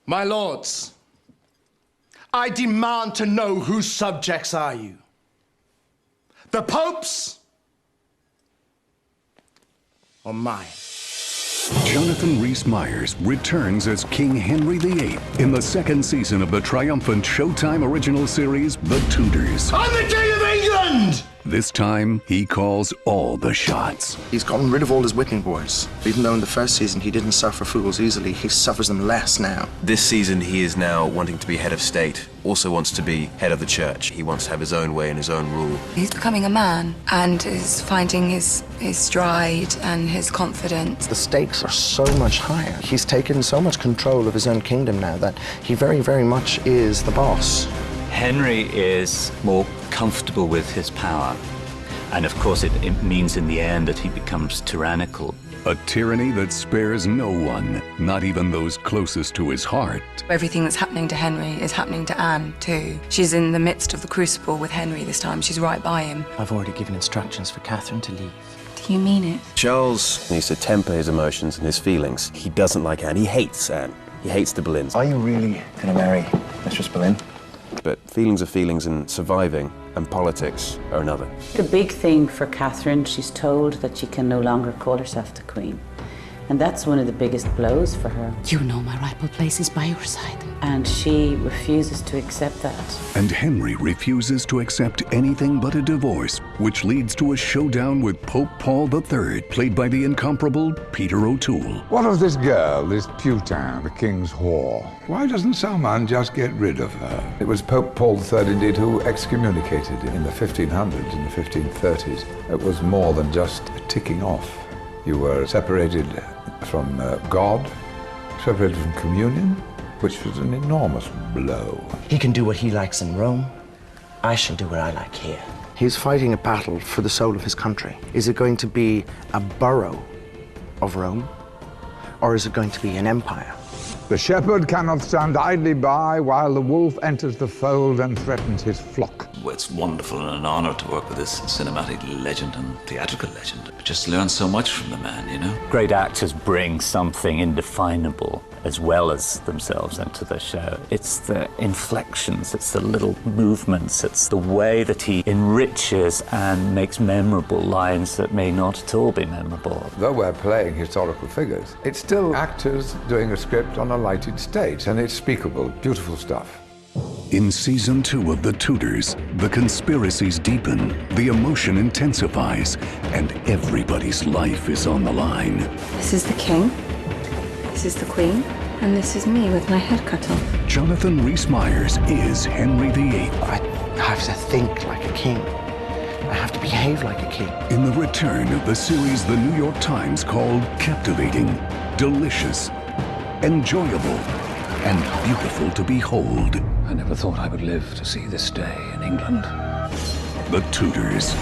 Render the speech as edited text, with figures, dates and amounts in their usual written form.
My lords, I demand to know whose subjects are you? The Pope's or mine? Jonathan Rhys Meyers returns as King Henry VIII in the second season of the triumphant Showtime original series, The Tudors. I'm the King of England! This time, he calls all the shots. He's gotten rid of all his whipping boys. Even though in the first season he didn't suffer fools easily, he suffers them less now. This season he is now wanting to be head of state, also wants to be head of the church. He wants to have his own way and his own rule. He's becoming a man and is finding his stride and his confidence. The stakes are so much higher. He's taken so much control of his own kingdom now that he very, very much is the boss. Henry is more comfortable with his power. And of course, it means in the end that he becomes tyrannical. A tyranny that spares no one, not even those closest to his heart. Everything that's happening to Henry is happening to Anne, too. She's in the midst of the crucible with Henry this time. She's right by him. I've already given instructions for Katherine to leave. Do you mean it? Charles needs to temper his emotions and his feelings. He doesn't like Anne. He hates Anne. He hates the Boleyns. Are you really going to marry Mistress Boleyn? But feelings are feelings, and surviving and politics are another. The big thing for Katherine, she's told that she can no longer call herself the Queen. And that's one of the biggest blows for her. You know my rightful place is by your side. And she refuses to accept that. And Henry refuses to accept anything but a divorce, which leads to a showdown with Pope Paul III, played by the incomparable Peter O'Toole. What of this girl, this Putain, the king's whore? Why doesn't someone just get rid of her? It was Pope Paul III, indeed, who excommunicated in the 1500s and the 1530s. It was more than just a ticking off. You were separated from God, separated from communion, which was an enormous blow. He can do what he likes in Rome. I shall do what I like here. He's fighting a battle for the soul of his country. Is it going to be a borough of Rome, or is it going to be an empire? The shepherd cannot stand idly by while the wolf enters the fold and threatens his flock. It's wonderful and an honor to work with this cinematic legend and theatrical legend. Just learn so much from the man, you know? Great actors bring something indefinable as well as themselves into the show. It's the inflections, it's the little movements, it's the way that he enriches and makes memorable lines that may not at all be memorable. Though we're playing historical figures, it's still actors doing a script on a lighted stage, and it's speakable, beautiful stuff. In season 2 of The Tudors, the conspiracies deepen, the emotion intensifies, and everybody's life is on the line. This is the king, this is the queen, and this is me with my head cut off. Jonathan Rhys Meyers is Henry VIII. I have to think like a king. I have to behave like a king. In the return of the series the New York Times called captivating, delicious, enjoyable, and beautiful to behold. I never thought I would live to see this day in England. The Tudors.